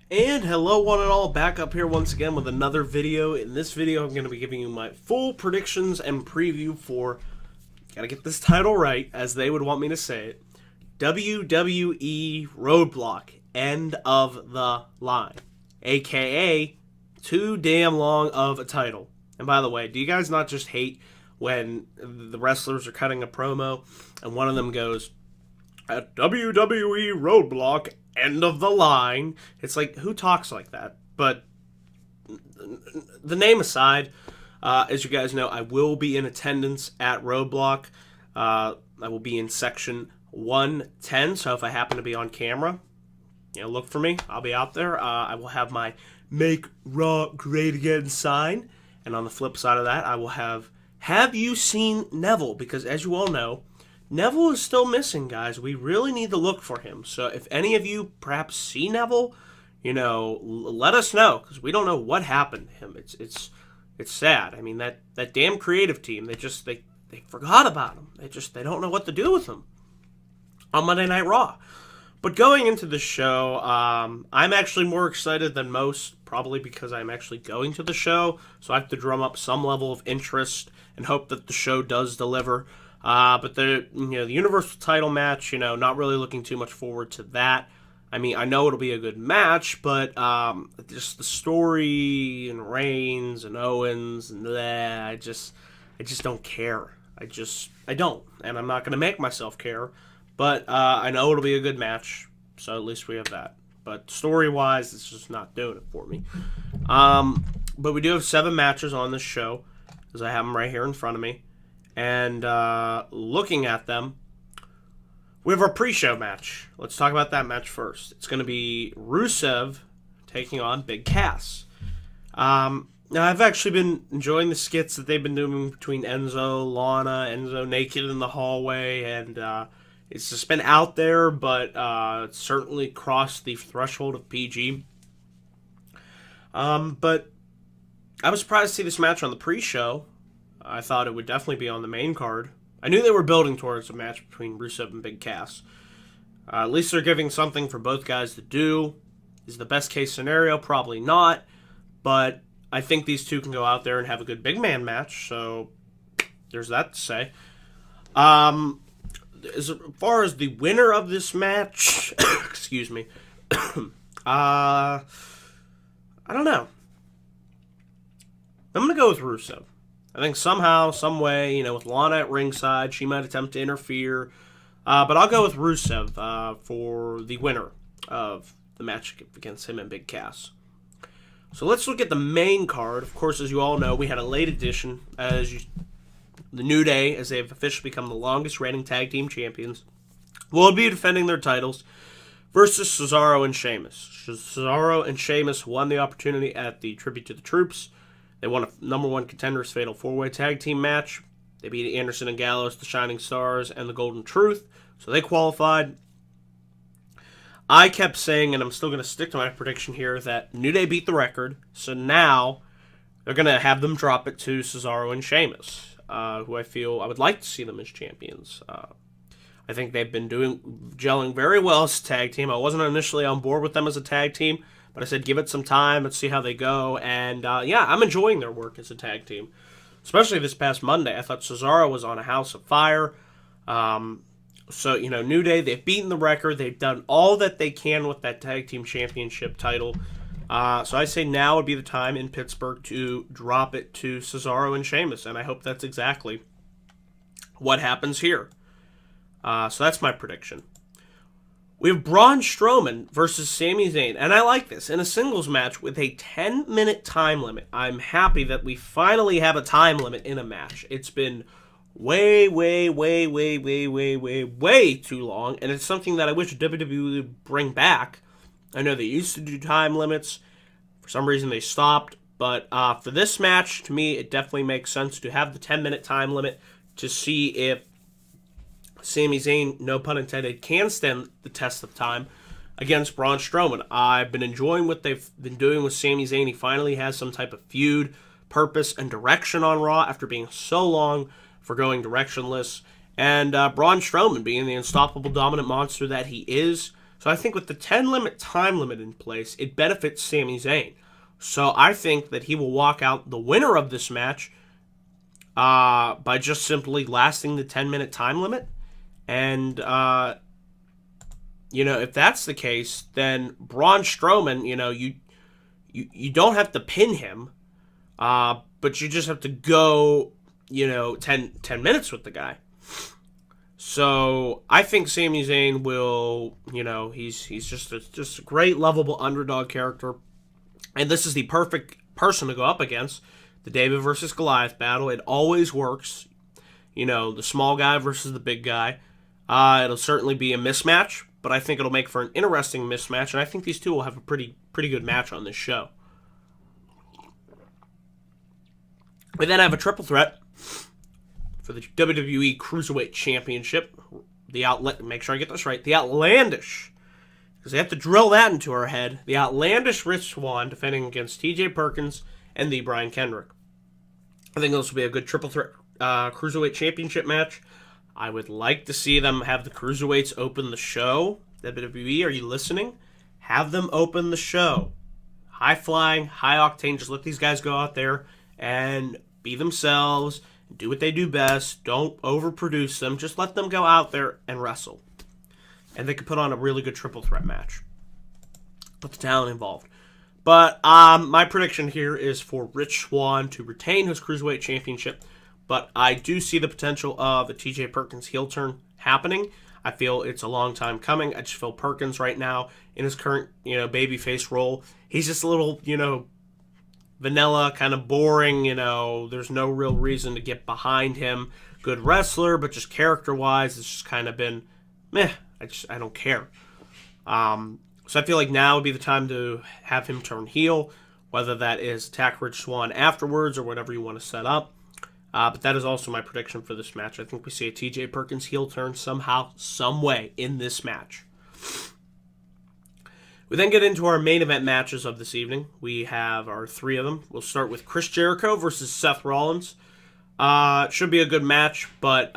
And hello one and all, back up here once again with another video. In this video I'm going to be giving you my full predictions and preview for, gotta get this title right, as they would want me to say it, WWE Roadblock, End of the Line, aka too damn long of a title. And by the way, do you guys not just hate when the wrestlers are cutting a promo and one of them goes, at WWE Roadblock, End of the Line? It's like, who talks like that? But the name aside, as you guys know, I will be in attendance at Roadblock. I will be in section 110, so if I happen to be on camera, look for me. I'll be out there. I will have my Make Raw Great Again sign, and on the flip side of that, I will have you seen Neville? Because as you all know, Neville is still missing, guys. We really need to look for him. So if any of you perhaps see Neville, let us know, because we don't know what happened to him. It's sad. I mean, that damn creative team, they forgot about him. They don't know what to do with him on Monday Night Raw. But going into the show, I'm actually more excited than most, probably because I'm actually going to the show, so I have to drum up some level of interest and hope that the show does deliver. But the Universal title match, not really looking too much forward to that. I mean, I know it'll be a good match, but just the story and Reigns and Owens and I just don't care. I don't, and I'm not going to make myself care. But I know it'll be a good match, so at least we have that. But story-wise, it's just not doing it for me. But we do have 7 matches on this show, because I have them right here in front of me. And looking at them, we have our pre-show match. Let's talk about that match first. It's going to be Rusev taking on Big Cass. Now, I've actually been enjoying the skits that they've been doing between Enzo, Lana, Enzo naked in the hallway, and it's just been out there, but it's certainly crossed the threshold of PG. But I was surprised to see this match on the pre-show. I thought it would definitely be on the main card. I knew they were building towards a match between Rusev and Big Cass. At least they're giving something for both guys to do. Is the best case scenario? Probably not. But I think these two can go out there and have a good big man match. So there's that to say. As far as the winner of this match, excuse me, I don't know. I'm going to go with Rusev. I think somehow, some way, with Lana at ringside, she might attempt to interfere. But I'll go with Rusev for the winner of the match against him and Big Cass. So let's look at the main card. Of course, as you all know, we had a late addition, the New Day, as they have officially become the longest reigning tag team champions, will be defending their titles versus Cesaro and Sheamus. Cesaro and Sheamus won the opportunity at the Tribute to the Troops. They won a number 1 contenders fatal 4-way tag team match. They beat Anderson and Gallows, the Shining Stars, and the Golden Truth, so they qualified. I kept saying, and I'm still going to stick to my prediction here, that New Day beat the record, so now they're going to have them drop it to Cesaro and Sheamus, who I feel I would like to see them as champions. I think they've been gelling very well as a tag team. I wasn't initially on board with them as a tag team, but I said give it some time, let's see how they go, and I'm enjoying their work as a tag team, especially this past Monday. I thought Cesaro was on a house of fire. So, New Day, they've beaten the record, they've done all that they can with that tag team championship title. So I say now would be the time in Pittsburgh to drop it to Cesaro and Sheamus, and I hope that's exactly what happens here. So that's my prediction. We have Braun Strowman versus Sami Zayn, and I like this, in a singles match with a 10-minute time limit. I'm happy that we finally have a time limit in a match. It's been way too long, and it's something that I wish WWE would bring back. I know they used to do time limits. For some reason, they stopped. But for this match, to me, it definitely makes sense to have the 10-minute time limit to see if Sami Zayn, no pun intended, can stand the test of time against Braun Strowman. I've been enjoying what they've been doing with Sami Zayn. He finally has some type of feud, purpose, and direction on Raw after being so long for going directionless. And Braun Strowman being the unstoppable dominant monster that he is, So I think with the 10 limit time limit in place, it benefits Sami Zayn. So I think that he will walk out the winner of this match by just simply lasting the 10-minute time limit. And, if that's the case, then Braun Strowman, you don't have to pin him, but you just have to go, 10 minutes with the guy. So I think Sami Zayn will, he's just a great, lovable underdog character. And this is the perfect person to go up against. The David versus Goliath battle. It always works. The small guy versus the big guy. It'll certainly be a mismatch, but I think it'll make for an interesting mismatch. And I think these two will have a pretty good match on this show. We then have a triple threat for the WWE Cruiserweight Championship. Make sure I get this right. The outlandish, because they have to drill that into our head. The outlandish Rich Swann defending against TJ Perkins and the Brian Kendrick. I think this will be a good triple threat Cruiserweight Championship match. I would like to see them have the Cruiserweights open the show. WWE, are you listening? Have them open the show. High flying, high octane. Just let these guys go out there and be themselves. Do what they do best. Don't overproduce them. Just let them go out there and wrestle. And they could put on a really good triple threat match. Put the talent involved. But my prediction here is for Rich Swann to retain his Cruiserweight Championship. But I do see the potential of a TJ Perkins heel turn happening. I feel it's a long time coming. I just feel Perkins right now in his current, babyface role. He's just a little, vanilla, kind of boring, there's no real reason to get behind him. Good wrestler, but just character-wise, it's just kind of been meh. I don't care. So I feel like now would be the time to have him turn heel, whether that is attack Rich Swann afterwards or whatever you want to set up. But that is also my prediction for this match. I think we see a TJ Perkins heel turn somehow, some way in this match. We then get into our main event matches of this evening. We have our three of them. We'll start with Chris Jericho versus Seth Rollins. It should be a good match, but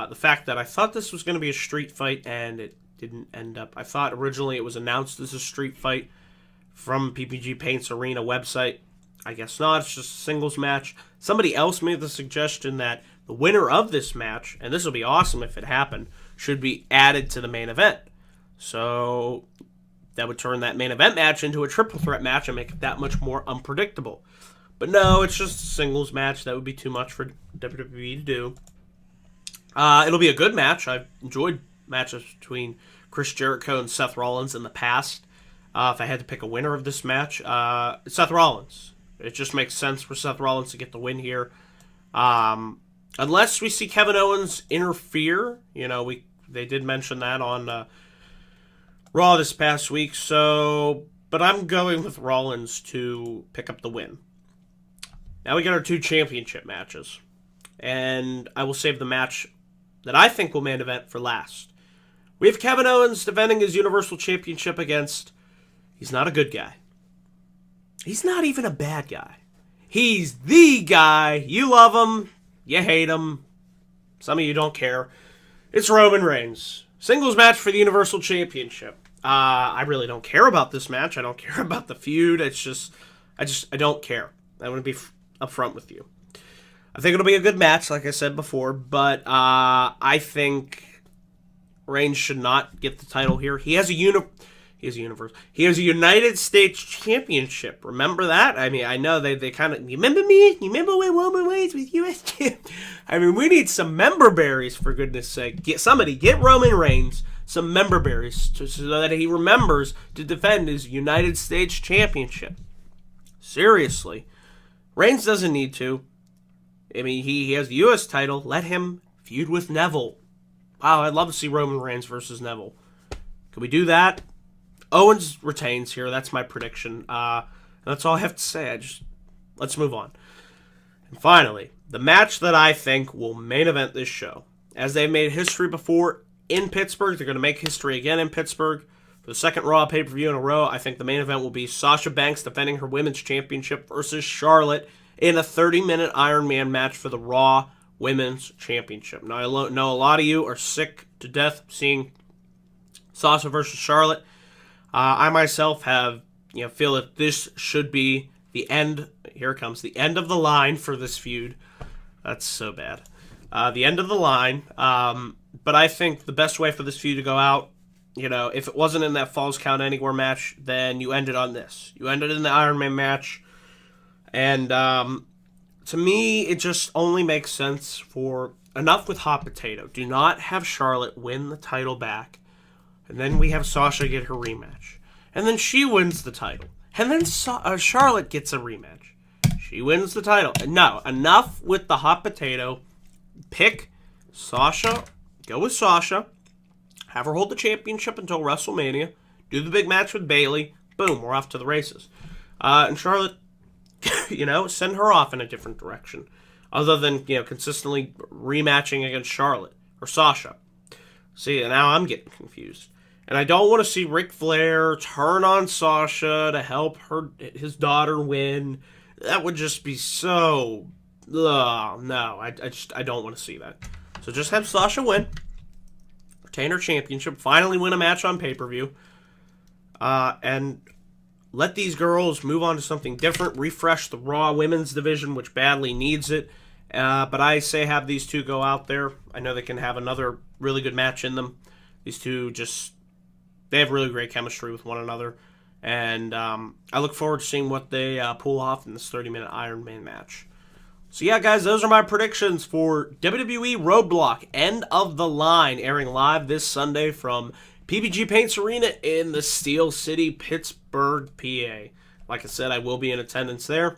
the fact that I thought this was going to be a street fight and it didn't end up. I thought originally it was announced as a street fight from PPG Paint's Arena website. I guess not. It's just a singles match. Somebody else made the suggestion that the winner of this match, and this will be awesome if it happened, should be added to the main event. So that would turn that main event match into a triple threat match and make it that much more unpredictable. But no, it's just a singles match. That would be too much for WWE to do. It'll be a good match. I've enjoyed matches between Chris Jericho and Seth Rollins in the past. If I had to pick a winner of this match, Seth Rollins. It just makes sense for Seth Rollins to get the win here. Unless we see Kevin Owens interfere. They did mention that on Raw this past week. But I'm going with Rollins to pick up the win. Now we got our two championship matches. And I will save the match that I think will main event for last. We have Kevin Owens defending his Universal Championship against... He's not a good guy. He's not even a bad guy. He's the guy. You love him. You hate him. Some of you don't care. It's Roman Reigns. Singles match for the Universal Championship. I really don't care about this match. I don't care about the feud. It's just, I don't care. I want to be upfront with you. I think it'll be a good match, like I said before, but I think Reigns should not get the title here. He has a United States Championship. Remember that? I mean, I know they kind of... You remember me? You remember when Roman Reigns was U.S. Champ? I mean, we need some member berries, for goodness sake. Get Roman Reigns some member berries so that he remembers to defend his United States Championship. Seriously. Reigns doesn't need to. I mean, he has the U.S. title. Let him feud with Neville. Wow, I'd love to see Roman Reigns versus Neville. Can we do that? Owens retains here. That's my prediction. That's all I have to say. Let's move on. And finally, the match that I think will main event this show. As they've made history before in Pittsburgh, they're going to make history again in Pittsburgh. For the second Raw pay-per-view in a row, I think the main event will be Sasha Banks defending her Women's Championship versus Charlotte in a 30-minute Iron Man match for the Raw Women's Championship. Now, I know a lot of you are sick to death seeing Sasha versus Charlotte. I myself have, feel that this should be the end. Here it comes, the end of the line for this feud. That's so bad. The end of the line. But I think the best way for this feud to go out, if it wasn't in that Falls Count Anywhere match, then you ended on this. You ended in the Iron Man match. And to me, it just only makes sense for enough with Hot Potato. Do not have Charlotte win the title back. And then we have Sasha get her rematch. And then she wins the title. And then Charlotte gets a rematch. She wins the title. And no, enough with the Hot Potato. Pick Sasha. Go with Sasha. Have her hold the championship until WrestleMania. Do the big match with Bayley. Boom, we're off to the races. And Charlotte, send her off in a different direction. Other than, consistently rematching against Charlotte or Sasha. See, now I'm getting confused. And I don't want to see Ric Flair turn on Sasha to help his daughter win. That would just be so... no, I don't want to see that. So just have Sasha win. Retain her championship. Finally win a match on pay-per-view. And let these girls move on to something different. Refresh the Raw Women's Division, which badly needs it. But I say have these two go out there. I know they can have another really good match in them. These two they have really great chemistry with one another. And I look forward to seeing what they pull off in this 30-minute Iron Man match. So yeah, guys, those are my predictions for WWE Roadblock, End of the Line, airing live this Sunday from PPG Paints Arena in the Steel City, Pittsburgh, PA. Like I said, I will be in attendance there.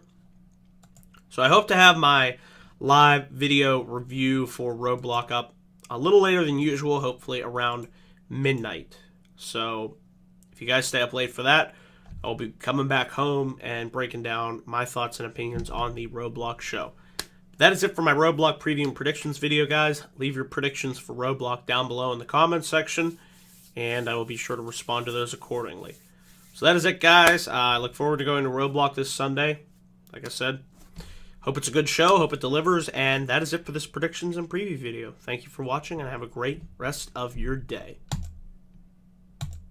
So I hope to have my live video review for Roadblock up a little later than usual, hopefully around midnight. So if you guys stay up late for that, I'll be coming back home and breaking down my thoughts and opinions on the Roadblock show. That is it for my Roadblock preview and predictions video, guys. Leave your predictions for Roadblock down below in the comments section, and I will be sure to respond to those accordingly. So that is it, guys. I look forward to going to Roadblock this Sunday. Like I said, hope it's a good show, hope it delivers, and that is it for this predictions and preview video. Thank you for watching, and have a great rest of your day.